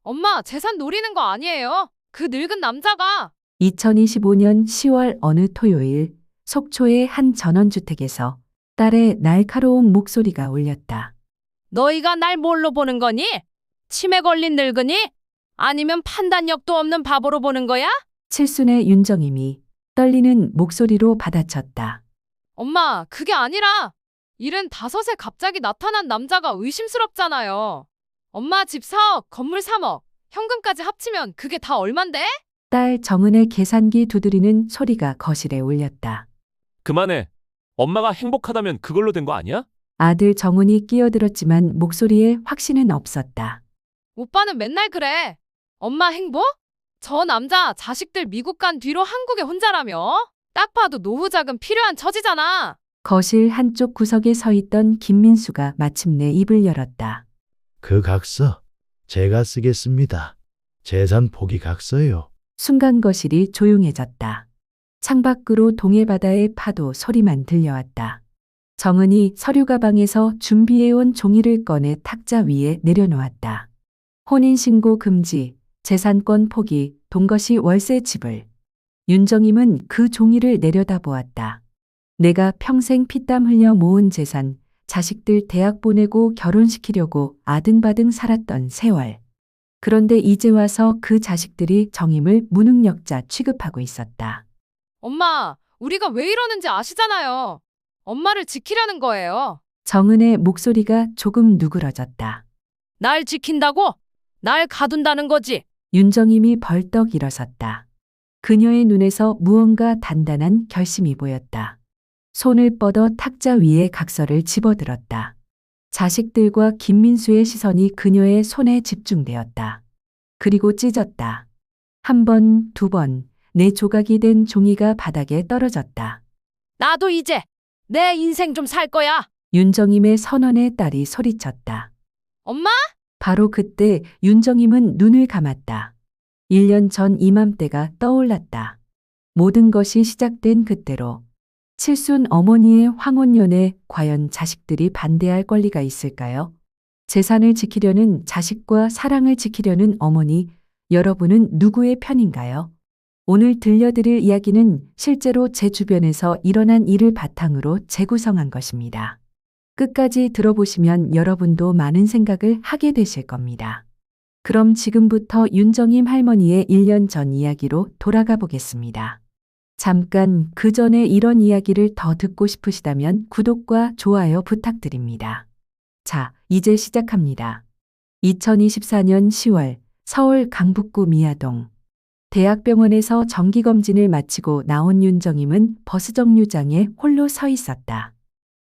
엄마, 재산 노리는 거 아니에요? 그 늙은 남자가. 2025년 10월 어느 토요일 속초의 한 전원주택에서 딸의 날카로운 목소리가 울렸다. 너희가 날 뭘로 보는 거니? 치매 걸린 늙은이? 아니면 판단력도 없는 바보로 보는 거야? 칠순의 윤정임이 떨리는 목소리로 받아쳤다. 엄마, 그게 아니라 75에 갑자기 나타난 남자가 의심스럽잖아요. 엄마 집 4억, 건물 3억, 현금까지 합치면 그게 다 얼만데? 딸 정은의 계산기 두드리는 소리가 거실에 울렸다. 그만해. 엄마가 행복하다면 그걸로 된 거 아니야? 아들 정은이 끼어들었지만 목소리에 확신은 없었다. 오빠는 맨날 그래. 엄마 행복? 저 남자 자식들 미국 간 뒤로 한국에 혼자라며? 딱 봐도 노후 자금 필요한 처지잖아. 거실 한쪽 구석에 서 있던 김민수가 마침내 입을 열었다. 그 각서 제가 쓰겠습니다. 재산 포기 각서요. 순간 거실이 조용해졌다. 창밖으로 동해바다의 파도 소리만 들려왔다. 정은이 서류 가방에서 준비해온 종이를 꺼내 탁자 위에 내려놓았다. 혼인신고 금지, 재산권 포기, 동거시 월세 지불. 윤정임은 그 종이를 내려다보았다. 내가 평생 피땀 흘려 모은 재산, 자식들 대학 보내고 결혼시키려고 아등바등 살았던 세월. 그런데 이제 와서 그 자식들이 정임을 무능력자 취급하고 있었다. 엄마, 우리가 왜 이러는지 아시잖아요. 엄마를 지키려는 거예요. 정은의 목소리가 조금 누그러졌다. 날 지킨다고? 날 가둔다는 거지. 윤정임이 벌떡 일어섰다. 그녀의 눈에서 무언가 단단한 결심이 보였다. 손을 뻗어 탁자 위에 각서를 집어들었다. 자식들과 김민수의 시선이 그녀의 손에 집중되었다. 그리고 찢었다. 한 번, 두 번, 네 조각이 된 종이가 바닥에 떨어졌다. 나도 이제 내 인생 좀 살 거야. 윤정임의 선언에 딸이 소리쳤다. 엄마? 바로 그때 윤정임은 눈을 감았다. 1년 전 이맘때가 떠올랐다. 모든 것이 시작된 그때로. 칠순 어머니의 황혼연에 과연 자식들이 반대할 권리가 있을까요? 재산을 지키려는 자식과 사랑을 지키려는 어머니, 여러분은 누구의 편인가요? 오늘 들려드릴 이야기는 실제로 제 주변에서 일어난 일을 바탕으로 재구성한 것입니다. 끝까지 들어보시면 여러분도 많은 생각을 하게 되실 겁니다. 그럼 지금부터 윤정임 할머니의 1년 전 이야기로 돌아가 보겠습니다. 잠깐 그 전에 이런 이야기를 더 듣고 싶으시다면 구독과 좋아요 부탁드립니다. 자, 이제 시작합니다. 2024년 10월 서울 강북구 미아동. 대학병원에서 정기검진을 마치고 나온 윤정임은 버스 정류장에 홀로 서 있었다.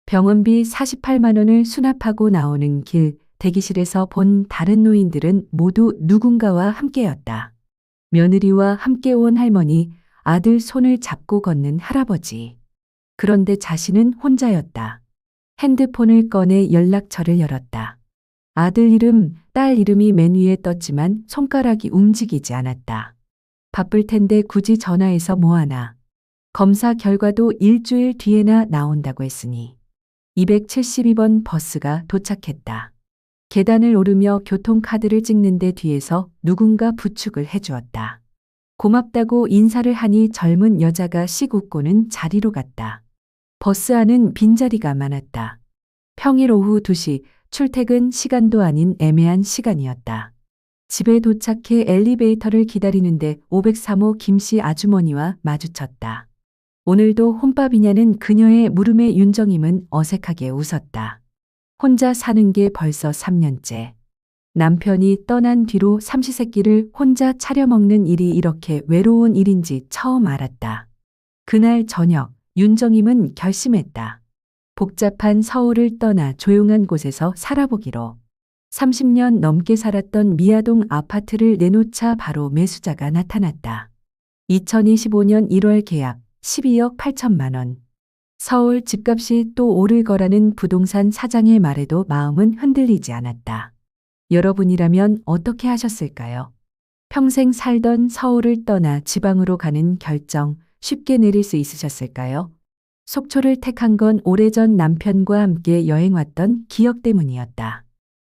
병원비 48만 원을 수납하고 나오는 길, 대기실에서 본 다른 노인들은 모두 누군가와 함께였다. 며느리와 함께 온 할머니, 아들 손을 잡고 걷는 할아버지. 그런데 자신은 혼자였다. 핸드폰을 꺼내 연락처를 열었다. 아들 이름, 딸 이름이 맨 위에 떴지만 손가락이 움직이지 않았다. 바쁠 텐데 굳이 전화해서 뭐하나. 검사 결과도 일주일 뒤에나 나온다고 했으니. 272번 버스가 도착했다. 계단을 오르며 교통카드를 찍는데 뒤에서 누군가 부축을 해주었다. 고맙다고 인사를 하니 젊은 여자가 씩 웃고는 자리로 갔다. 버스 안은 빈자리가 많았다. 평일 오후 2시 출퇴근 시간도 아닌 애매한 시간이었다. 집에 도착해 엘리베이터를 기다리는데 503호 김씨 아주머니와 마주쳤다. 오늘도 혼밥이냐는 그녀의 물음에 윤정임은 어색하게 웃었다. 혼자 사는 게 벌써 3년째. 남편이 떠난 뒤로 삼시세끼를 혼자 차려 먹는 일이 이렇게 외로운 일인지 처음 알았다. 그날 저녁 윤정임은 결심했다. 복잡한 서울을 떠나 조용한 곳에서 살아보기로. 30년 넘게 살았던 미아동 아파트를 내놓자 바로 매수자가 나타났다. 2025년 1월 계약 12억 8천만 원. 서울 집값이 또 오를 거라는 부동산 사장의 말에도 마음은 흔들리지 않았다. 여러분이라면 어떻게 하셨을까요? 평생 살던 서울을 떠나 지방으로 가는 결정 쉽게 내릴 수 있으셨을까요? 속초를 택한 건 오래전 남편과 함께 여행 왔던 기억 때문이었다.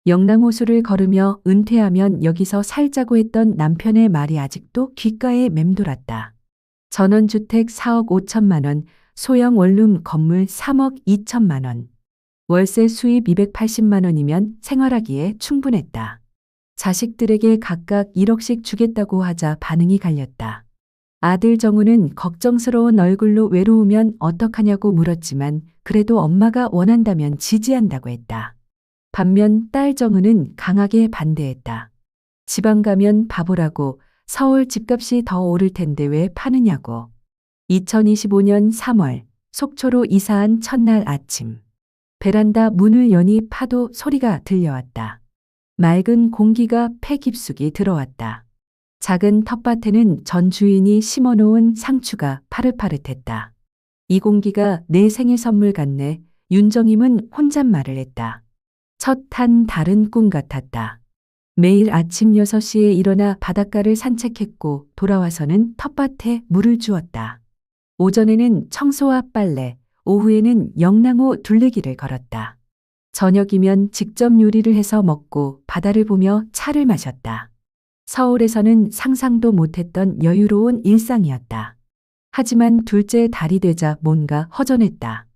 영랑호수를 걸으며 은퇴하면 여기서 살자고 했던 남편의 말이 아직도 귓가에 맴돌았다. 전원주택 4억 5천만 원, 소형 원룸 건물 3억 2천만 원. 월세 수입 280만 원이면 생활하기에 충분했다. 자식들에게 각각 1억씩 주겠다고 하자 반응이 갈렸다. 아들 정우는 걱정스러운 얼굴로 외로우면 어떡하냐고 물었지만 그래도 엄마가 원한다면 지지한다고 했다. 반면 딸 정은은 강하게 반대했다. 지방 가면 바보라고, 서울 집값이 더 오를 텐데 왜 파느냐고. 2025년 3월 속초로 이사한 첫날 아침. 베란다 문을 여니 파도 소리가 들려왔다. 맑은 공기가 폐 깊숙이 들어왔다. 작은 텃밭에는 전 주인이 심어놓은 상추가 파릇파릇했다. 이 공기가 내 생일 선물 같네. 윤정임은 혼잣말을 했다. 첫 한 달은 꿈 같았다. 매일 아침 6시에 일어나 바닷가를 산책했고 돌아와서는 텃밭에 물을 주었다. 오전에는 청소와 빨래, 오후에는 영랑호 둘레길을 걸었다. 저녁이면 직접 요리를 해서 먹고 바다를 보며 차를 마셨다. 서울에서는 상상도 못했던 여유로운 일상이었다. 하지만 둘째 달이 되자 뭔가 허전했다.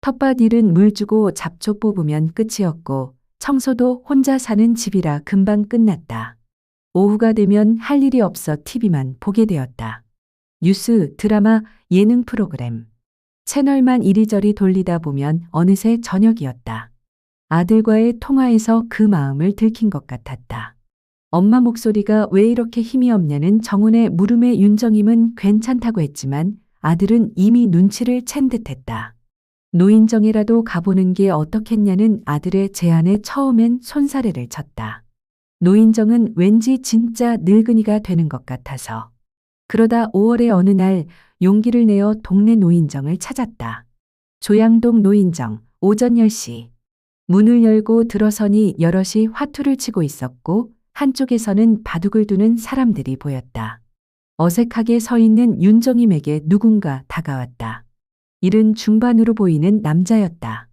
텃밭 일은 물 주고 잡초 뽑으면 끝이었고 청소도 혼자 사는 집이라 금방 끝났다. 오후가 되면 할 일이 없어 TV만 보게 되었다. 뉴스, 드라마, 예능 프로그램. 채널만 이리저리 돌리다 보면 어느새 저녁이었다. 아들과의 통화에서 그 마음을 들킨 것 같았다. 엄마 목소리가 왜 이렇게 힘이 없냐는 정훈의 물음에 윤정임은 괜찮다고 했지만 아들은 이미 눈치를 챈 듯했다. 노인정에라도 가보는 게 어떻겠냐는 아들의 제안에 처음엔 손사래를 쳤다. 노인정은 왠지 진짜 늙은이가 되는 것 같아서. 그러다 5월의 어느 날 용기를 내어 동네 노인정을 찾았다. 조양동 노인정, 오전 10시. 문을 열고 들어서니 여럿이 화투를 치고 있었고 한쪽에서는 바둑을 두는 사람들이 보였다. 어색하게 서 있는 윤정임에게 누군가 다가왔다. 일은 중반으로 보이는 남자였다.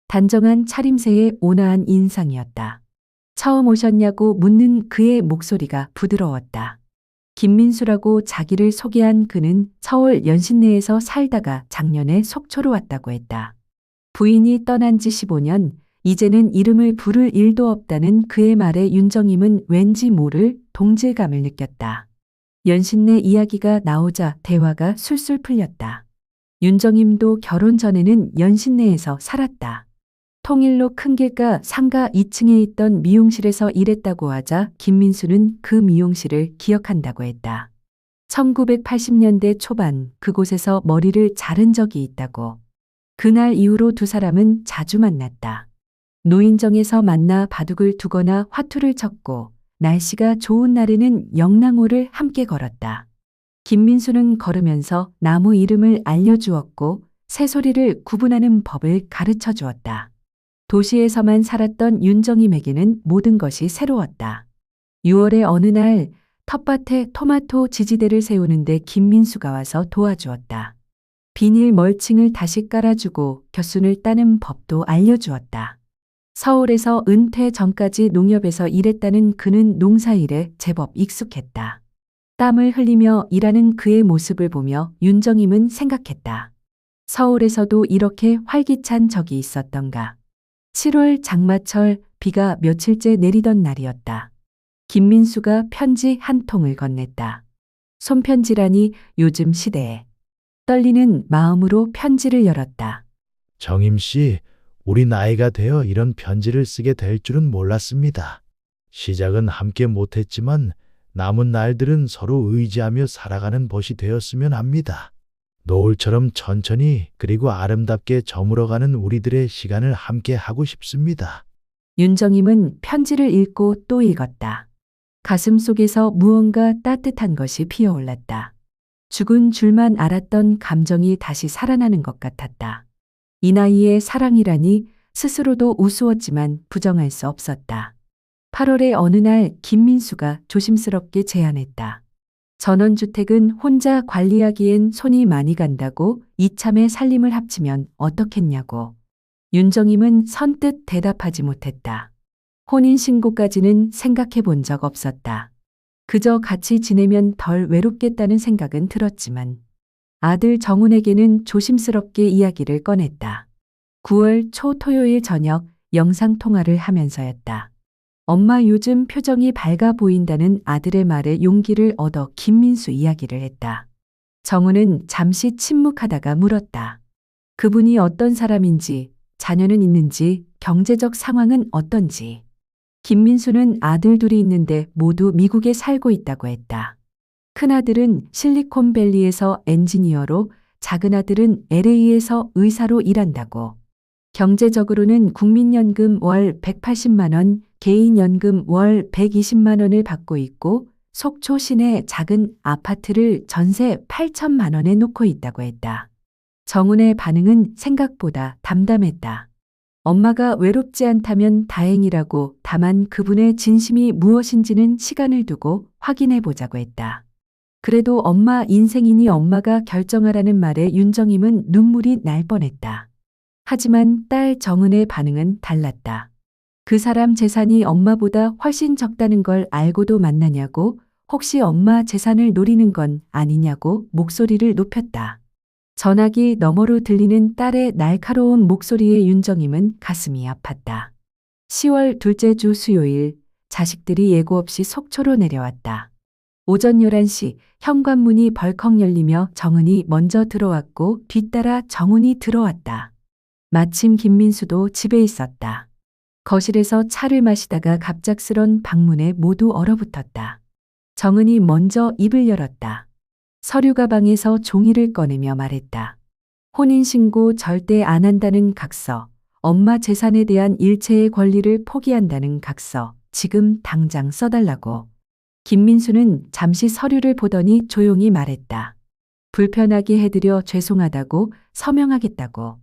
단정한 차림새에 온화한 인상이었다. 처음 오셨냐고 묻는 그의 목소리가 부드러웠다. 김민수라고 자기를 소개한 그는 서울 연신내에서 살다가 작년에 속초로 왔다고 했다. 부인이 떠난 지 15년, 이제는 이름을 부를 일도 없다는 그의 말에 윤정임은 왠지 모를 동질감을 느꼈다. 연신내 이야기가 나오자 대화가 술술 풀렸다. 윤정임도 결혼 전에는 연신내에서 살았다. 통일로 큰 길가 상가 2층에 있던 미용실에서 일했다고 하자 김민수는 그 미용실을 기억한다고 했다. 1980년대 초반 그곳에서 머리를 자른 적이 있다고. 그날 이후로 두 사람은 자주 만났다. 노인정에서 만나 바둑을 두거나 화투를 쳤고 날씨가 좋은 날에는 영랑호를 함께 걸었다. 김민수는 걸으면서 나무 이름을 알려주었고 새소리를 구분하는 법을 가르쳐 주었다. 도시에서만 살았던 윤정임에게는 모든 것이 새로웠다. 6월의 어느 날 텃밭에 토마토 지지대를 세우는데 김민수가 와서 도와주었다. 비닐 멀칭을 다시 깔아주고 겨순을 따는 법도 알려주었다. 서울에서 은퇴 전까지 농협에서 일했다는 그는 농사일에 제법 익숙했다. 땀을 흘리며 일하는 그의 모습을 보며 윤정임은 생각했다. 서울에서도 이렇게 활기찬 적이 있었던가. 7월 장마철 비가 며칠째 내리던 날이었다. 김민수가 편지 한 통을 건넸다. 손편지라니 요즘 시대에. 떨리는 마음으로 편지를 열었다. 정임 씨, 우리 나이가 되어 이런 편지를 쓰게 될 줄은 몰랐습니다. 시작은 함께 못했지만 남은 날들은 서로 의지하며 살아가는 벗이 되었으면 합니다. 노을처럼 천천히 그리고 아름답게 저물어가는 우리들의 시간을 함께 하고 싶습니다. 윤정임은 편지를 읽고 또 읽었다. 가슴 속에서 무언가 따뜻한 것이 피어올랐다. 죽은 줄만 알았던 감정이 다시 살아나는 것 같았다. 이 나이에 사랑이라니 스스로도 우스웠지만 부정할 수 없었다. 8월의 어느 날 김민수가 조심스럽게 제안했다. 전원주택은 혼자 관리하기엔 손이 많이 간다고 이참에 살림을 합치면 어떻겠냐고. 윤정임은 선뜻 대답하지 못했다. 혼인신고까지는 생각해 본 적 없었다. 그저 같이 지내면 덜 외롭겠다는 생각은 들었지만 아들 정훈에게는 조심스럽게 이야기를 꺼냈다. 9월 초 토요일 저녁 영상통화를 하면서였다. 엄마 요즘 표정이 밝아 보인다는 아들의 말에 용기를 얻어 김민수 이야기를 했다. 정훈은 잠시 침묵하다가 물었다. 그분이 어떤 사람인지, 자녀는 있는지, 경제적 상황은 어떤지. 김민수는 아들 둘이 있는데 모두 미국에 살고 있다고 했다. 큰아들은 실리콘밸리에서 엔지니어로, 작은아들은 LA에서 의사로 일한다고. 경제적으로는 국민연금 월 180만 원, 개인연금 월 120만 원을 받고 있고 속초 시내 작은 아파트를 전세 8천만 원에 놓고 있다고 했다. 정훈의 반응은 생각보다 담담했다. 엄마가 외롭지 않다면 다행이라고, 다만 그분의 진심이 무엇인지는 시간을 두고 확인해 보자고 했다. 그래도 엄마 인생이니 엄마가 결정하라는 말에 윤정임은 눈물이 날 뻔했다. 하지만 딸 정은의 반응은 달랐다. 그 사람 재산이 엄마보다 훨씬 적다는 걸 알고도 만나냐고, 혹시 엄마 재산을 노리는 건 아니냐고 목소리를 높였다. 전화기 너머로 들리는 딸의 날카로운 목소리에 윤정임은 가슴이 아팠다. 10월 둘째 주 수요일, 자식들이 예고 없이 속초로 내려왔다. 오전 11시 현관문이 벌컥 열리며 정은이 먼저 들어왔고 뒤따라 정훈이 들어왔다. 마침 김민수도 집에 있었다. 거실에서 차를 마시다가 갑작스런 방문에 모두 얼어붙었다. 정은이 먼저 입을 열었다. 서류 가방에서 종이를 꺼내며 말했다. 혼인신고 절대 안 한다는 각서, 엄마 재산에 대한 일체의 권리를 포기한다는 각서, 지금 당장 써달라고. 김민수는 잠시 서류를 보더니 조용히 말했다. 불편하게 해드려 죄송하다고, 서명하겠다고.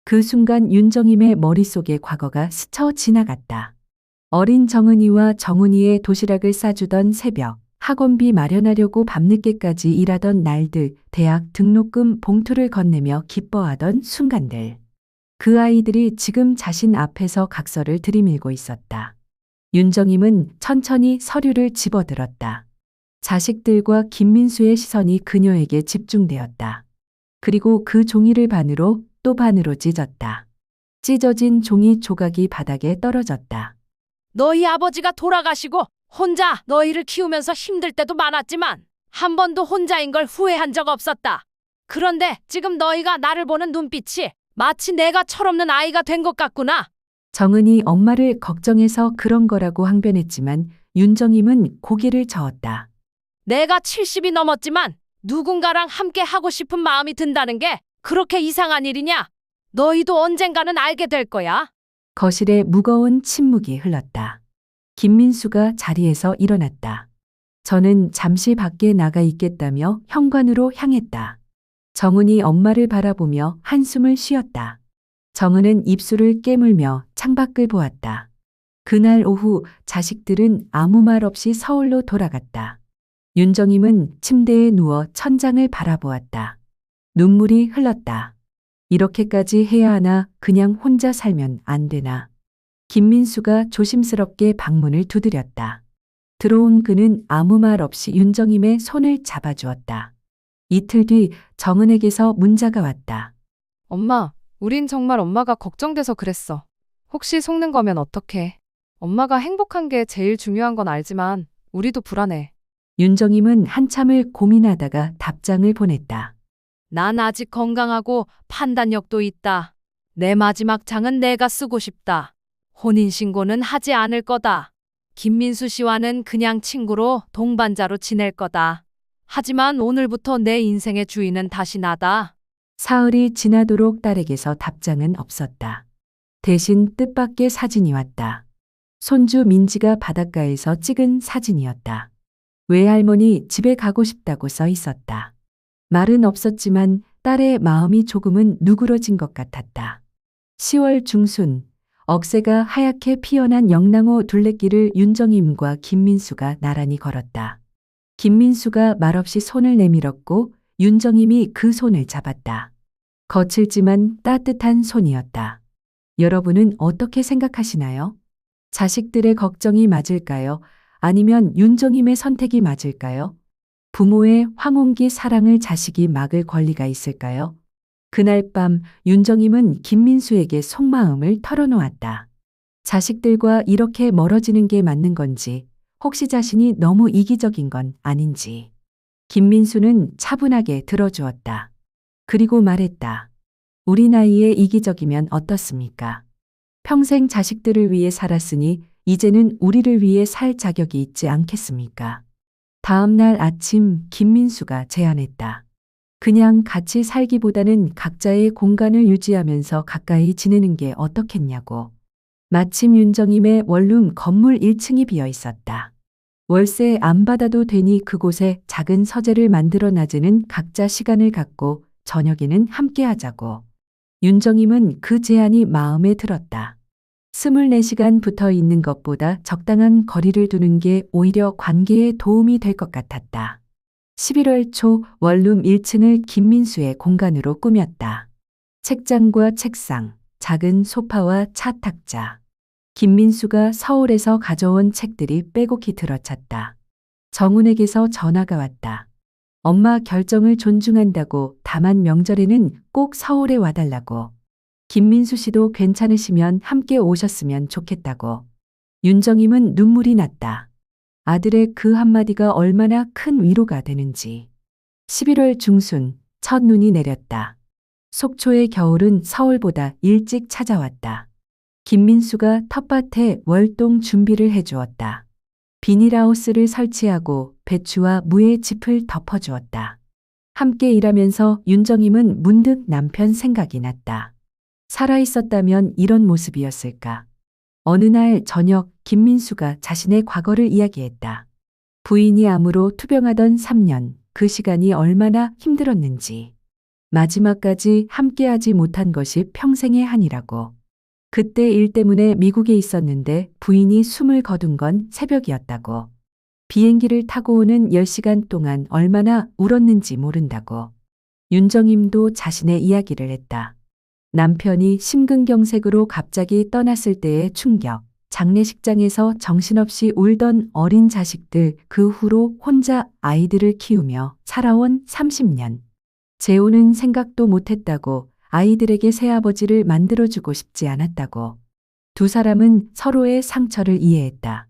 그 순간 윤정임의 머릿속에 과거가 스쳐 지나갔다. 어린 정은이와 정훈이의 도시락을 싸주던 새벽, 학원비 마련하려고 밤늦게까지 일하던 날들, 대학 등록금 봉투를 건네며 기뻐하던 순간들. 그 아이들이 지금 자신 앞에서 각서를 들이밀고 있었다. 윤정임은 천천히 서류를 집어들었다. 자식들과 김민수의 시선이 그녀에게 집중되었다. 그리고 그 종이를 반으로 또 반으로 찢었다. 찢어진 종이 조각이 바닥에 떨어졌다. 너희 아버지가 돌아가시고 혼자 너희를 키우면서 힘들 때도 많았지만 한 번도 혼자인 걸 후회한 적 없었다. 그런데 지금 너희가 나를 보는 눈빛이 마치 내가 철없는 아이가 된 것 같구나. 정은이 엄마를 걱정해서 그런 거라고 항변했지만 윤정임은 고개를 저었다. 내가 70이 넘었지만 누군가랑 함께 하고 싶은 마음이 든다는 게 그렇게 이상한 일이냐? 너희도 언젠가는 알게 될 거야. 거실에 무거운 침묵이 흘렀다. 김민수가 자리에서 일어났다. 저는 잠시 밖에 나가 있겠다며 현관으로 향했다. 정은이 엄마를 바라보며 한숨을 쉬었다. 정은은 입술을 깨물며 창밖을 보았다. 그날 오후 자식들은 아무 말 없이 서울로 돌아갔다. 윤정임은 침대에 누워 천장을 바라보았다. 눈물이 흘렀다. 이렇게까지 해야 하나, 그냥 혼자 살면 안 되나. 김민수가 조심스럽게 방문을 두드렸다. 들어온 그는 아무 말 없이 윤정임의 손을 잡아주었다. 이틀 뒤 정은에게서 문자가 왔다. 엄마, 우린 정말 엄마가 걱정돼서 그랬어. 혹시 속는 거면 어떡해. 엄마가 행복한 게 제일 중요한 건 알지만 우리도 불안해. 윤정임은 한참을 고민하다가 답장을 보냈다. 난 아직 건강하고 판단력도 있다. 내 마지막 장은 내가 쓰고 싶다. 혼인신고는 하지 않을 거다. 김민수 씨와는 그냥 친구로 동반자로 지낼 거다. 하지만 오늘부터 내 인생의 주인은 다시 나다. 사흘이 지나도록 딸에게서 답장은 없었다. 대신 뜻밖의 사진이 왔다. 손주 민지가 바닷가에서 찍은 사진이었다. 외할머니 집에 가고 싶다고 써 있었다. 말은 없었지만 딸의 마음이 조금은 누그러진 것 같았다. 10월 중순, 억새가 하얗게 피어난 영랑호 둘레길을 윤정임과 김민수가 나란히 걸었다. 김민수가 말없이 손을 내밀었고 윤정임이 그 손을 잡았다. 거칠지만 따뜻한 손이었다. 여러분은 어떻게 생각하시나요? 자식들의 걱정이 맞을까요? 아니면 윤정임의 선택이 맞을까요? 부모의 황혼기 사랑을 자식이 막을 권리가 있을까요? 그날 밤 윤정임은 김민수에게 속마음을 털어놓았다. 자식들과 이렇게 멀어지는 게 맞는 건지, 혹시 자신이 너무 이기적인 건 아닌지. 김민수는 차분하게 들어주었다. 그리고 말했다. 우리 나이에 이기적이면 어떻습니까? 평생 자식들을 위해 살았으니 이제는 우리를 위해 살 자격이 있지 않겠습니까? 다음 날 아침 김민수가 제안했다. 그냥 같이 살기보다는 각자의 공간을 유지하면서 가까이 지내는 게 어떻겠냐고. 마침 윤정임의 원룸 건물 1층이 비어 있었다. 월세 안 받아도 되니 그곳에 작은 서재를 만들어 낮에는 각자 시간을 갖고 저녁에는 함께 하자고. 윤정임은 그 제안이 마음에 들었다. 24시간 붙어 있는 것보다 적당한 거리를 두는 게 오히려 관계에 도움이 될 것 같았다. 11월 초 원룸 1층을 김민수의 공간으로 꾸몄다. 책장과 책상, 작은 소파와 차 탁자. 김민수가 서울에서 가져온 책들이 빼곡히 들어찼다. 정훈에게서 전화가 왔다. 엄마 결정을 존중한다고 다만 명절에는 꼭 서울에 와달라고. 김민수 씨도 괜찮으시면 함께 오셨으면 좋겠다고. 윤정임은 눈물이 났다. 아들의 그 한마디가 얼마나 큰 위로가 되는지. 11월 중순 첫 눈이 내렸다. 속초의 겨울은 서울보다 일찍 찾아왔다. 김민수가 텃밭에 월동 준비를 해주었다. 비닐하우스를 설치하고 배추와 무의 짚을 덮어주었다. 함께 일하면서 윤정임은 문득 남편 생각이 났다. 살아있었다면 이런 모습이었을까? 어느 날 저녁 김민수가 자신의 과거를 이야기했다. 부인이 암으로 투병하던 3년, 그 시간이 얼마나 힘들었는지. 마지막까지 함께하지 못한 것이 평생의 한이라고. 그때 일 때문에 미국에 있었는데 부인이 숨을 거둔 건 새벽이었다고. 비행기를 타고 오는 10시간 동안 얼마나 울었는지 모른다고. 윤정임도 자신의 이야기를 했다. 남편이 심근경색으로 갑자기 떠났을 때의 충격, 장례식장에서 정신없이 울던 어린 자식들, 그 후로 혼자 아이들을 키우며 살아온 30년. 재혼은 생각도 못했다고. 아이들에게 새아버지를 만들어주고 싶지 않았다고. 두 사람은 서로의 상처를 이해했다.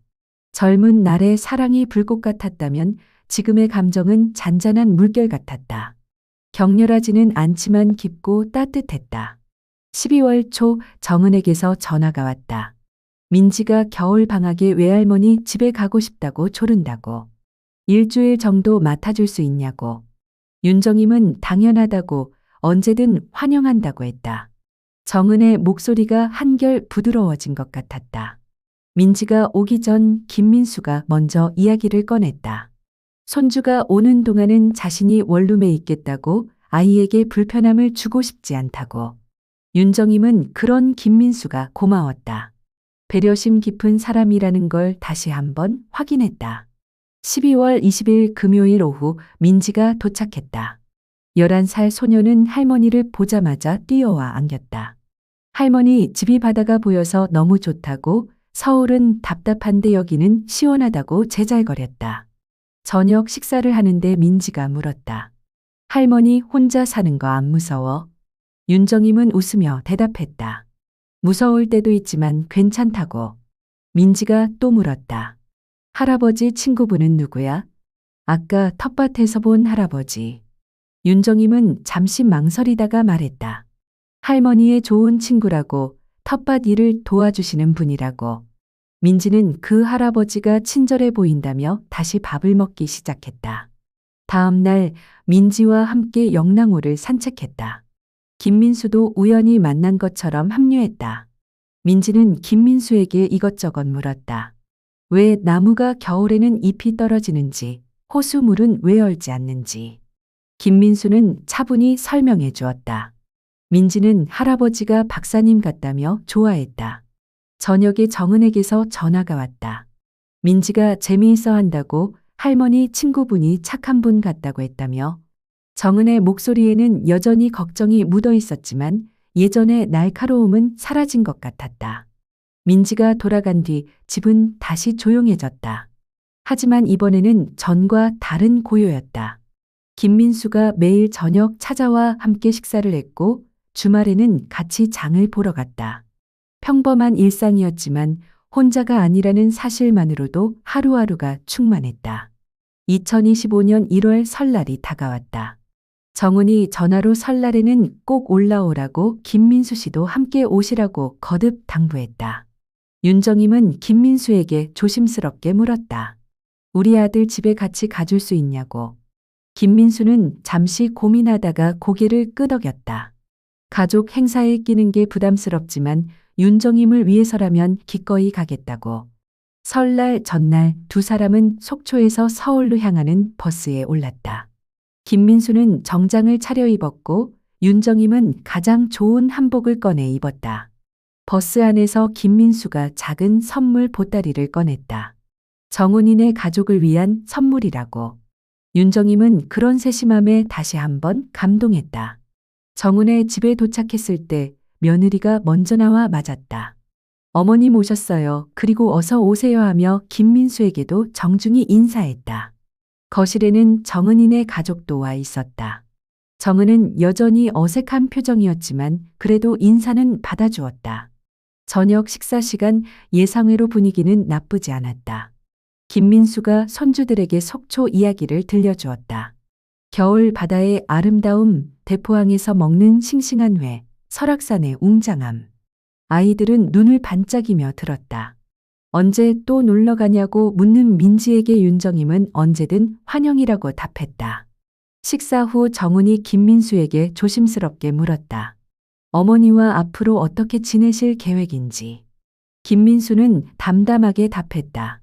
젊은 날의 사랑이 불꽃 같았다면 지금의 감정은 잔잔한 물결 같았다. 격렬하지는 않지만 깊고 따뜻했다. 12월 초 정은에게서 전화가 왔다. 민지가 겨울 방학에 외할머니 집에 가고 싶다고 조른다고. 일주일 정도 맡아줄 수 있냐고. 윤정임은 당연하다고, 언제든 환영한다고 했다. 정은의 목소리가 한결 부드러워진 것 같았다. 민지가 오기 전 김민수가 먼저 이야기를 꺼냈다. 손주가 오는 동안은 자신이 원룸에 있겠다고, 아이에게 불편함을 주고 싶지 않다고. 윤정임은 그런 김민수가 고마웠다. 배려심 깊은 사람이라는 걸 다시 한번 확인했다. 12월 20일 금요일 오후 민지가 도착했다. 11살 소녀는 할머니를 보자마자 뛰어와 안겼다. 할머니, 집이 바다가 보여서 너무 좋다고, 서울은 답답한데 여기는 시원하다고 제잘거렸다. 저녁 식사를 하는데 민지가 물었다. 할머니 혼자 사는 거 안 무서워? 윤정임은 웃으며 대답했다. 무서울 때도 있지만 괜찮다고. 민지가 또 물었다. 할아버지 친구분은 누구야? 아까 텃밭에서 본 할아버지. 윤정임은 잠시 망설이다가 말했다. 할머니의 좋은 친구라고, 텃밭 일을 도와주시는 분이라고. 민지는 그 할아버지가 친절해 보인다며 다시 밥을 먹기 시작했다. 다음 날 민지와 함께 영랑호를 산책했다. 김민수도 우연히 만난 것처럼 합류했다. 민지는 김민수에게 이것저것 물었다. 왜 나무가 겨울에는 잎이 떨어지는지, 호수물은 왜 얼지 않는지. 김민수는 차분히 설명해 주었다. 민지는 할아버지가 박사님 같다며 좋아했다. 저녁에 정은에게서 전화가 왔다. 민지가 재미있어 한다고, 할머니 친구분이 착한 분 같다고 했다며. 정은의 목소리에는 여전히 걱정이 묻어 있었지만 예전의 날카로움은 사라진 것 같았다. 민지가 돌아간 뒤 집은 다시 조용해졌다. 하지만 이번에는 전과 다른 고요였다. 김민수가 매일 저녁 찾아와 함께 식사를 했고 주말에는 같이 장을 보러 갔다. 평범한 일상이었지만 혼자가 아니라는 사실만으로도 하루하루가 충만했다. 2025년 1월 설날이 다가왔다. 정은이 전화로 설날에는 꼭 올라오라고 김민수 씨도 함께 오시라고 거듭 당부했다. 윤정임은 김민수에게 조심스럽게 물었다. 우리 아들 집에 같이 가줄 수 있냐고. 김민수는 잠시 고민하다가 고개를 끄덕였다. 가족 행사에 끼는 게 부담스럽지만 윤정임을 위해서라면 기꺼이 가겠다고. 설날 전날 두 사람은 속초에서 서울로 향하는 버스에 올랐다. 김민수는 정장을 차려입었고 윤정임은 가장 좋은 한복을 꺼내 입었다. 버스 안에서 김민수가 작은 선물 보따리를 꺼냈다. 정은이네 가족을 위한 선물이라고. 윤정임은 그런 세심함에 다시 한번 감동했다. 정은의 집에 도착했을 때 며느리가 먼저 나와 맞았다. 어머님 오셨어요. 그리고 어서 오세요 하며 김민수에게도 정중히 인사했다. 거실에는 정은이네 가족도 와 있었다. 정은은 여전히 어색한 표정이었지만 그래도 인사는 받아주었다. 저녁 식사 시간 예상외로 분위기는 나쁘지 않았다. 김민수가 손주들에게 속초 이야기를 들려주었다. 겨울 바다의 아름다움, 대포항에서 먹는 싱싱한 회, 설악산의 웅장함. 아이들은 눈을 반짝이며 들었다. 언제 또 놀러 가냐고 묻는 민지에게 윤정임은 언제든 환영이라고 답했다. 식사 후 정은이 김민수에게 조심스럽게 물었다. 어머니와 앞으로 어떻게 지내실 계획인지. 김민수는 담담하게 답했다.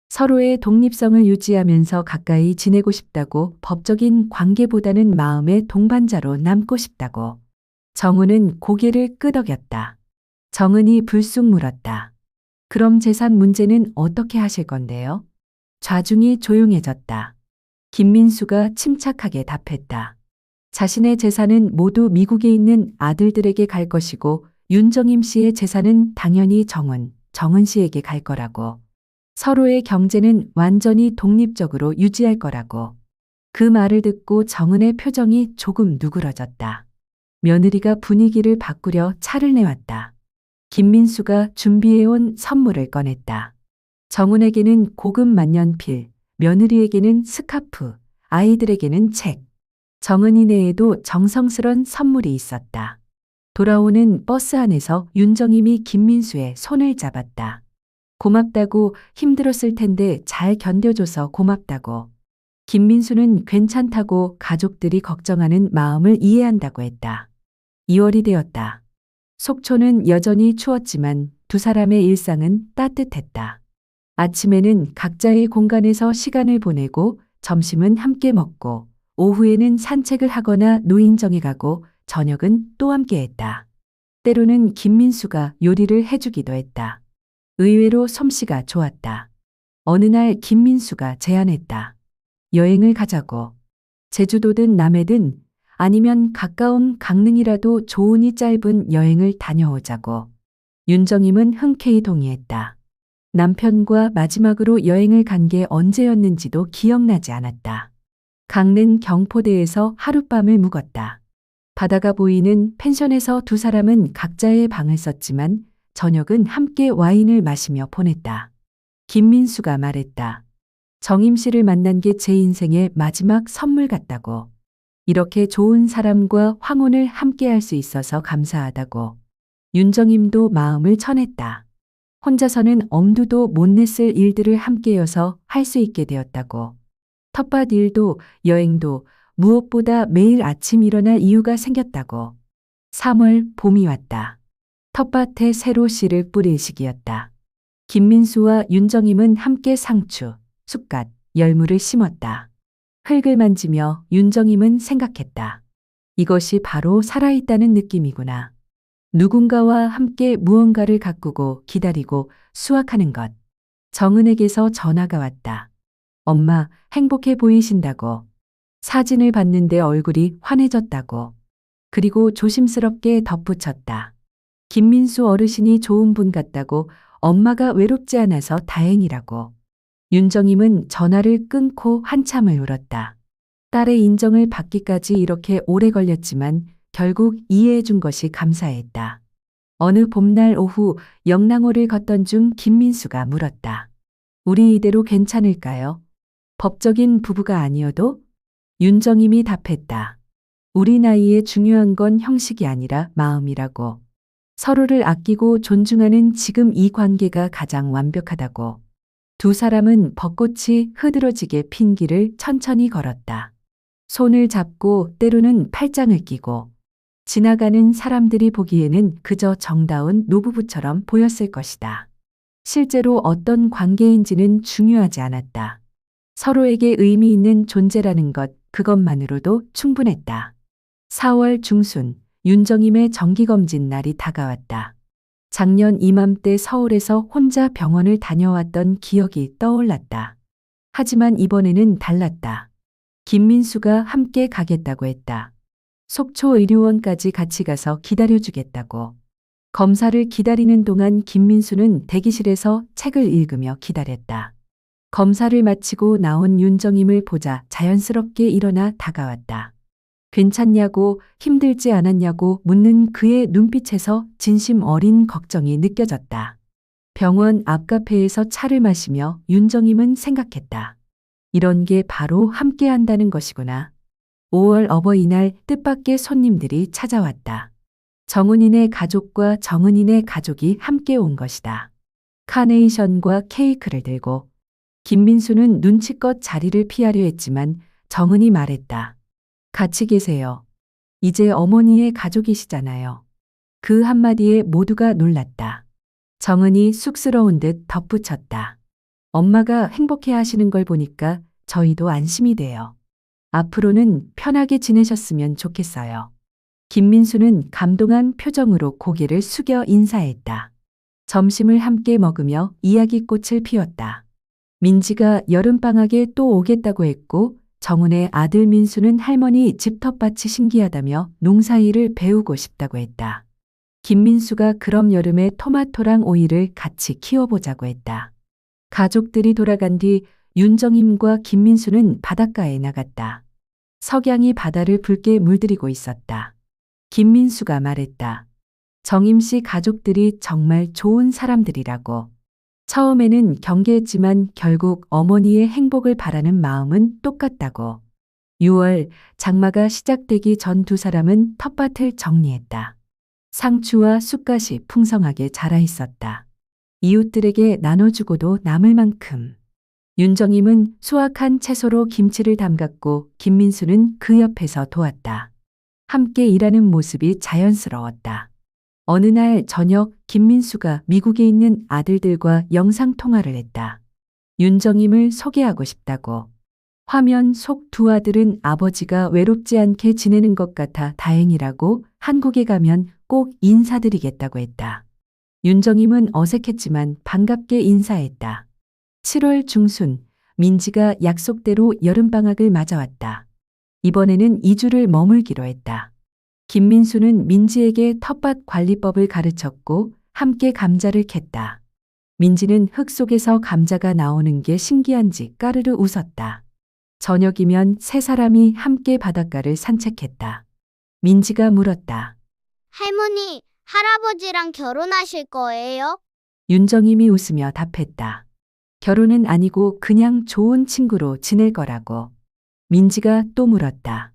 서로의 독립성을 유지하면서 가까이 지내고 싶다고, 법적인 관계보다는 마음의 동반자로 남고 싶다고. 정은은 고개를 끄덕였다. 정은이 불쑥 물었다. 그럼 재산 문제는 어떻게 하실 건데요? 좌중이 조용해졌다. 김민수가 침착하게 답했다. 자신의 재산은 모두 미국에 있는 아들들에게 갈 것이고 윤정임 씨의 재산은 당연히 정은 씨에게 갈 거라고. 서로의 경제는 완전히 독립적으로 유지할 거라고. 그 말을 듣고 정은의 표정이 조금 누그러졌다. 며느리가 분위기를 바꾸려 차를 내왔다. 김민수가 준비해온 선물을 꺼냈다. 정은에게는 고급 만년필, 며느리에게는 스카프, 아이들에게는 책. 정은이네에도 정성스런 선물이 있었다. 돌아오는 버스 안에서 윤정임이 김민수의 손을 잡았다. 고맙다고, 힘들었을 텐데 잘 견뎌줘서 고맙다고. 김민수는 괜찮다고, 가족들이 걱정하는 마음을 이해한다고 했다. 2월이 되었다. 속초는 여전히 추웠지만 두 사람의 일상은 따뜻했다. 아침에는 각자의 공간에서 시간을 보내고 점심은 함께 먹고 오후에는 산책을 하거나 노인정에 가고 저녁은 또 함께 했다. 때로는 김민수가 요리를 해주기도 했다. 의외로 솜씨가 좋았다. 어느 날 김민수가 제안했다. 여행을 가자고. 제주도든 남해든 아니면 가까운 강릉이라도 좋으니 짧은 여행을 다녀오자고. 윤정임은 흔쾌히 동의했다. 남편과 마지막으로 여행을 간 게 언제였는지도 기억나지 않았다. 강릉 경포대에서 하룻밤을 묵었다. 바다가 보이는 펜션에서 두 사람은 각자의 방을 썼지만 저녁은 함께 와인을 마시며 보냈다. 김민수가 말했다. 정임 씨를 만난 게 제 인생의 마지막 선물 같다고. 이렇게 좋은 사람과 황혼을 함께 할 수 있어서 감사하다고. 윤정임도 마음을 전했다. 혼자서는 엄두도 못 냈을 일들을 함께여서 할 수 있게 되었다고. 텃밭 일도 여행도 무엇보다 매일 아침 일어날 이유가 생겼다고. 3월 봄이 왔다. 텃밭에 새로 씨를 뿌릴 시기였다. 김민수와 윤정임은 함께 상추, 쑥갓, 열무를 심었다. 흙을 만지며 윤정임은 생각했다. 이것이 바로 살아있다는 느낌이구나. 누군가와 함께 무언가를 가꾸고 기다리고 수확하는 것. 정은에게서 전화가 왔다. 엄마, 행복해 보이신다고. 사진을 봤는데 얼굴이 환해졌다고. 그리고 조심스럽게 덧붙였다. 김민수 어르신이 좋은 분 같다고. 엄마가 외롭지 않아서 다행이라고. 윤정임은 전화를 끊고 한참을 울었다. 딸의 인정을 받기까지 이렇게 오래 걸렸지만 결국 이해해 준 것이 감사했다. 어느 봄날 오후 영랑호를 걷던 중 김민수가 물었다. 우리 이대로 괜찮을까요? 법적인 부부가 아니어도? 윤정임이 답했다. 우리 나이에 중요한 건 형식이 아니라 마음이라고. 서로를 아끼고 존중하는 지금 이 관계가 가장 완벽하다고. 두 사람은 벚꽃이 흐드러지게 핀 길을 천천히 걸었다. 손을 잡고 때로는 팔짱을 끼고 지나가는 사람들이 보기에는 그저 정다운 노부부처럼 보였을 것이다. 실제로 어떤 관계인지는 중요하지 않았다. 서로에게 의미 있는 존재라는 것, 그것만으로도 충분했다. 4월 중순, 윤정임의 정기검진 날이 다가왔다. 작년 이맘때 서울에서 혼자 병원을 다녀왔던 기억이 떠올랐다. 하지만 이번에는 달랐다. 김민수가 함께 가겠다고 했다. 속초의료원까지 같이 가서 기다려주겠다고. 검사를 기다리는 동안 김민수는 대기실에서 책을 읽으며 기다렸다. 검사를 마치고 나온 윤정임을 보자 자연스럽게 일어나 다가왔다. 괜찮냐고, 힘들지 않았냐고 묻는 그의 눈빛에서 진심 어린 걱정이 느껴졌다. 병원 앞 카페에서 차를 마시며 윤정임은 생각했다. 이런 게 바로 함께 한다는 것이구나. 5월 어버이날 뜻밖의 손님들이 찾아왔다. 정은인의 가족과 정은인의 가족이 함께 온 것이다. 카네이션과 케이크를 들고. 김민수는 눈치껏 자리를 피하려 했지만 정은이 말했다. 같이 계세요. 이제 어머니의 가족이시잖아요. 그 한마디에 모두가 놀랐다. 정은이 쑥스러운 듯 덧붙였다. 엄마가 행복해 하시는 걸 보니까 저희도 안심이 돼요. 앞으로는 편하게 지내셨으면 좋겠어요. 김민수는 감동한 표정으로 고개를 숙여 인사했다. 점심을 함께 먹으며 이야기꽃을 피웠다. 민지가 여름방학에 또 오겠다고 했고 정은의 아들 민수는 할머니 집 텃밭이 신기하다며 농사일을 배우고 싶다고 했다. 김민수가 그럼 여름에 토마토랑 오이를 같이 키워보자고 했다. 가족들이 돌아간 뒤 윤정임과 김민수는 바닷가에 나갔다. 석양이 바다를 붉게 물들이고 있었다. 김민수가 말했다. 정임 씨 가족들이 정말 좋은 사람들이라고. 처음에는 경계했지만 결국 어머니의 행복을 바라는 마음은 똑같다고. 6월 장마가 시작되기 전 두 사람은 텃밭을 정리했다. 상추와 쑥갓이 풍성하게 자라 있었다. 이웃들에게 나눠주고도 남을 만큼. 윤정임은 수확한 채소로 김치를 담갔고 김민수는 그 옆에서 도왔다. 함께 일하는 모습이 자연스러웠다. 어느 날 저녁 김민수가 미국에 있는 아들들과 영상통화를 했다. 윤정임을 소개하고 싶다고. 화면 속 두 아들은 아버지가 외롭지 않게 지내는 것 같아 다행이라고 한국에 가면 꼭 인사드리겠다고 했다. 윤정임은 어색했지만 반갑게 인사했다. 7월 중순 민지가 약속대로 여름방학을 맞아왔다. 이번에는 2주를 머물기로 했다. 김민수는 민지에게 텃밭 관리법을 가르쳤고 함께 감자를 캤다. 민지는 흙 속에서 감자가 나오는 게 신기한지 까르르 웃었다. 저녁이면 세 사람이 함께 바닷가를 산책했다. 민지가 물었다. 할머니, 할아버지랑 결혼하실 거예요? 윤정임이 웃으며 답했다. 결혼은 아니고 그냥 좋은 친구로 지낼 거라고. 민지가 또 물었다.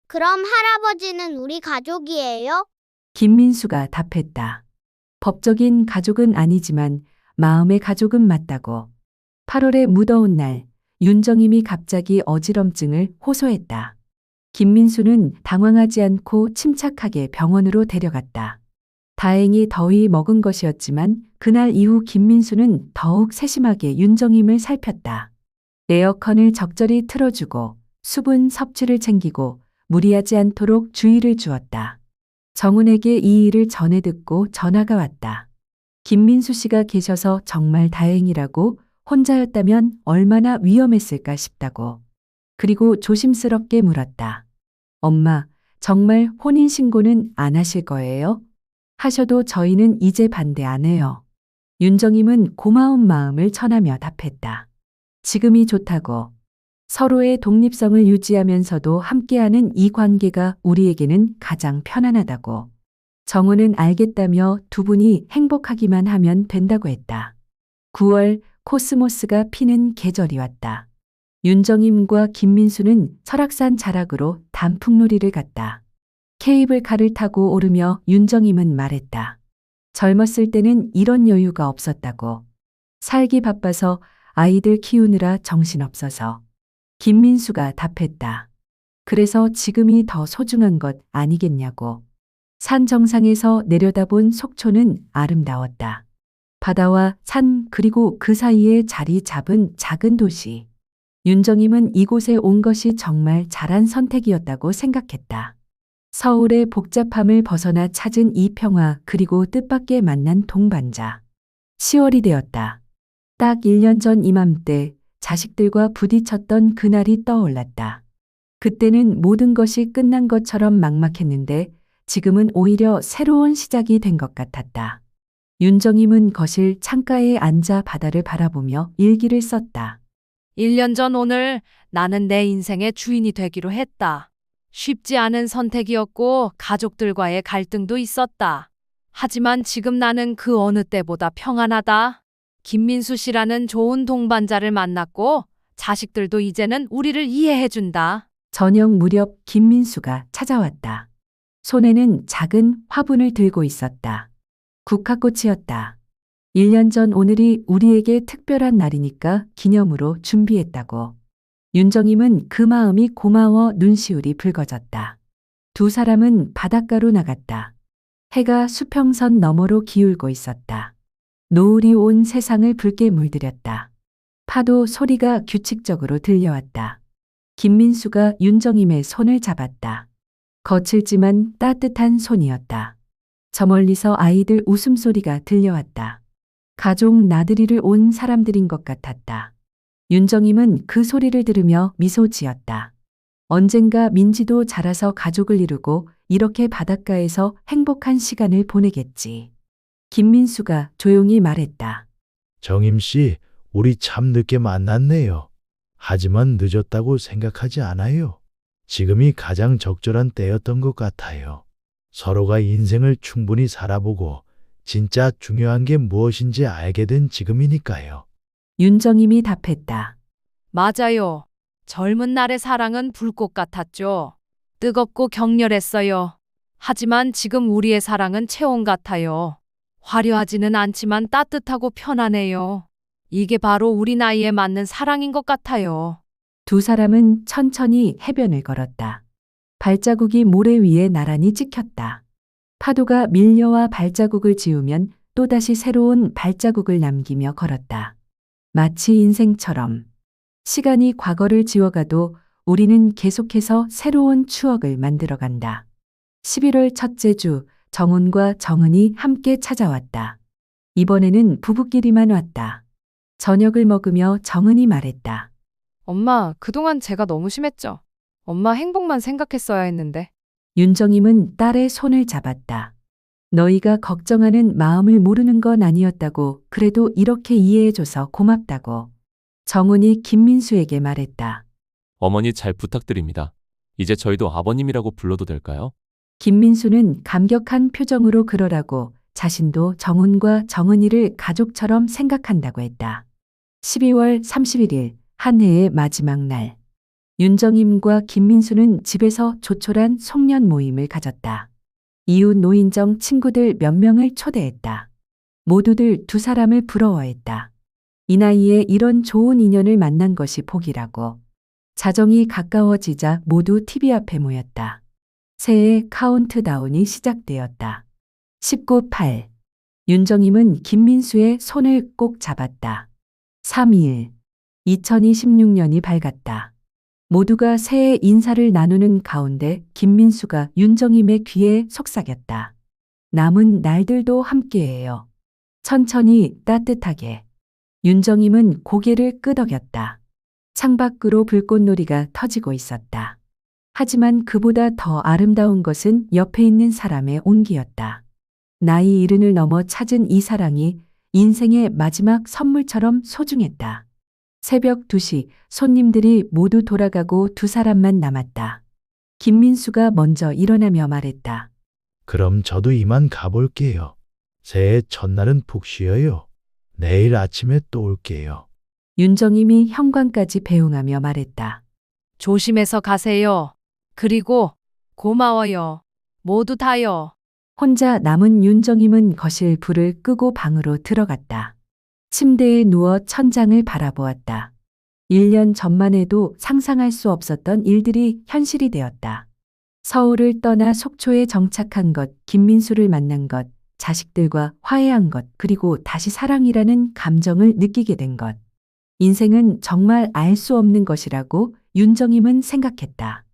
그럼 할아버지는 우리 가족이에요? 김민수가 답했다. 법적인 가족은 아니지만 마음의 가족은 맞다고. 8월의 무더운 날, 윤정임이 갑자기 어지럼증을 호소했다. 김민수는 당황하지 않고 침착하게 병원으로 데려갔다. 다행히 더위 먹은 것이었지만 그날 이후 김민수는 더욱 세심하게 윤정임을 살폈다. 에어컨을 적절히 틀어주고 수분 섭취를 챙기고 무리하지 않도록 주의를 주었다. 정은에게 이 일을 전해 듣고 전화가 왔다. 김민수 씨가 계셔서 정말 다행이라고, 혼자였다면 얼마나 위험했을까 싶다고. 그리고 조심스럽게 물었다. 엄마, 정말 혼인신고는 안 하실 거예요? 하셔도 저희는 이제 반대 안 해요. 윤정임은 고마운 마음을 전하며 답했다. 지금이 좋다고. 서로의 독립성을 유지하면서도 함께하는 이 관계가 우리에게는 가장 편안하다고. 정우는 알겠다며 두 분이 행복하기만 하면 된다고 했다. 9월 코스모스가 피는 계절이 왔다. 윤정임과 김민수는 설악산 자락으로 단풍놀이를 갔다. 케이블카를 타고 오르며 윤정임은 말했다. 젊었을 때는 이런 여유가 없었다고. 살기 바빠서 아이들 키우느라 정신없어서. 김민수가 답했다. 그래서 지금이 더 소중한 것 아니겠냐고. 산 정상에서 내려다본 속초는 아름다웠다. 바다와 산 그리고 그 사이에 자리 잡은 작은 도시. 윤정임은 이곳에 온 것이 정말 잘한 선택이었다고 생각했다. 서울의 복잡함을 벗어나 찾은 이 평화 그리고 뜻밖의 만난 동반자. 10월이 되었다. 딱 1년 전 이맘때 자식들과 부딪혔던 그날이 떠올랐다. 그때는 모든 것이 끝난 것처럼 막막했는데 지금은 오히려 새로운 시작이 된 것 같았다. 윤정임은 거실 창가에 앉아 바다를 바라보며 일기를 썼다. 1년 전 오늘 나는 내 인생의 주인이 되기로 했다. 쉽지 않은 선택이었고 가족들과의 갈등도 있었다. 하지만 지금 나는 그 어느 때보다 평안하다. 김민수 씨라는 좋은 동반자를 만났고 자식들도 이제는 우리를 이해해준다. 저녁 무렵 김민수가 찾아왔다. 손에는 작은 화분을 들고 있었다. 국화꽃이었다. 1년 전 오늘이 우리에게 특별한 날이니까 기념으로 준비했다고. 윤정임은 그 마음이 고마워 눈시울이 붉어졌다. 두 사람은 바닷가로 나갔다. 해가 수평선 너머로 기울고 있었다. 노을이 온 세상을 붉게 물들였다. 파도 소리가 규칙적으로 들려왔다. 김민수가 윤정임의 손을 잡았다. 거칠지만 따뜻한 손이었다. 저 멀리서 아이들 웃음소리가 들려왔다. 가족 나들이를 온 사람들인 것 같았다. 윤정임은 그 소리를 들으며 미소 지었다. 언젠가 민지도 자라서 가족을 이루고 이렇게 바닷가에서 행복한 시간을 보내겠지. 김민수가 조용히 말했다. 정임 씨, 우리 참 늦게 만났네요. 하지만 늦었다고 생각하지 않아요. 지금이 가장 적절한 때였던 것 같아요. 서로가 인생을 충분히 살아보고 진짜 중요한 게 무엇인지 알게 된 지금이니까요. 윤정임이 답했다. 맞아요. 젊은 날의 사랑은 불꽃 같았죠. 뜨겁고 격렬했어요. 하지만 지금 우리의 사랑은 체온 같아요. 화려하지는 않지만 따뜻하고 편안해요. 이게 바로 우리 나이에 맞는 사랑인 것 같아요. 두 사람은 천천히 해변을 걸었다. 발자국이 모래 위에 나란히 찍혔다. 파도가 밀려와 발자국을 지우면 또다시 새로운 발자국을 남기며 걸었다. 마치 인생처럼. 시간이 과거를 지워가도 우리는 계속해서 새로운 추억을 만들어간다. 11월 첫째 주, 정훈과 정은이 함께 찾아왔다. 이번에는 부부끼리만 왔다. 저녁을 먹으며 정은이 말했다. 엄마, 그동안 제가 너무 심했죠. 엄마 행복만 생각했어야 했는데. 윤정임은 딸의 손을 잡았다. 너희가 걱정하는 마음을 모르는 건 아니었다고, 그래도 이렇게 이해해줘서 고맙다고. 정훈이 김민수에게 말했다. 어머니 잘 부탁드립니다. 이제 저희도 아버님이라고 불러도 될까요? 김민수는 감격한 표정으로 그러라고 자신도 정훈과 정은이를 가족처럼 생각한다고 했다. 12월 31일, 한 해의 마지막 날. 윤정임과 김민수는 집에서 조촐한 송년 모임을 가졌다. 이웃 노인정 친구들 몇 명을 초대했다. 모두들 두 사람을 부러워했다. 이 나이에 이런 좋은 인연을 만난 것이 복이라고. 자정이 가까워지자 모두 TV 앞에 모였다. 새해 카운트다운이 시작되었다. 19/8. 윤정임은 김민수의 손을 꼭 잡았다. 3일. 2026년이 밝았다. 모두가 새해 인사를 나누는 가운데 김민수가 윤정임의 귀에 속삭였다. 남은 날들도 함께해요. 천천히 따뜻하게. 윤정임은 고개를 끄덕였다. 창밖으로 불꽃놀이가 터지고 있었다. 하지만 그보다 더 아름다운 것은 옆에 있는 사람의 온기였다. 나이 70을 넘어 찾은 이 사랑이 인생의 마지막 선물처럼 소중했다. 새벽 2시 손님들이 모두 돌아가고 두 사람만 남았다. 김민수가 먼저 일어나며 말했다. 그럼 저도 이만 가볼게요. 새해 첫날은 푹 쉬어요. 내일 아침에 또 올게요. 윤정임이 현관까지 배웅하며 말했다. 조심해서 가세요. 그리고 고마워요. 모두 다요. 혼자 남은 윤정임은 거실 불을 끄고 방으로 들어갔다. 침대에 누워 천장을 바라보았다. 1년 전만 해도 상상할 수 없었던 일들이 현실이 되었다. 서울을 떠나 속초에 정착한 것, 김민수를 만난 것, 자식들과 화해한 것, 그리고 다시 사랑이라는 감정을 느끼게 된 것. 인생은 정말 알 수 없는 것이라고 윤정임은 생각했다.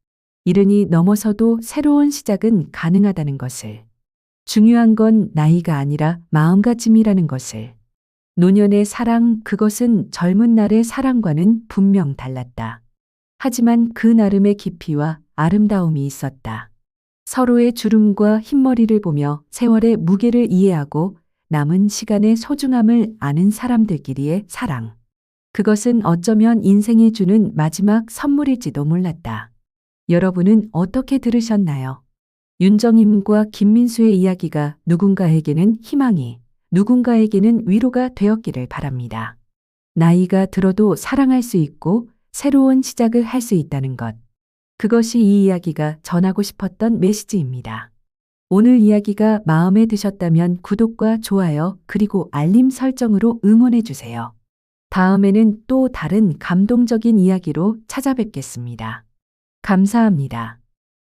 이른이 넘어서도 새로운 시작은 가능하다는 것을. 중요한 건 나이가 아니라 마음가짐이라는 것을. 노년의 사랑, 그것은 젊은 날의 사랑과는 분명 달랐다. 하지만 그 나름의 깊이와 아름다움이 있었다. 서로의 주름과 흰머리를 보며 세월의 무게를 이해하고 남은 시간의 소중함을 아는 사람들끼리의 사랑. 그것은 어쩌면 인생이 주는 마지막 선물일지도 몰랐다. 여러분은 어떻게 들으셨나요? 윤정임과 김민수의 이야기가 누군가에게는 희망이, 누군가에게는 위로가 되었기를 바랍니다. 나이가 들어도 사랑할 수 있고 새로운 시작을 할 수 있다는 것. 그것이 이 이야기가 전하고 싶었던 메시지입니다. 오늘 이야기가 마음에 드셨다면 구독과 좋아요 그리고 알림 설정으로 응원해 주세요. 다음에는 또 다른 감동적인 이야기로 찾아뵙겠습니다. 감사합니다.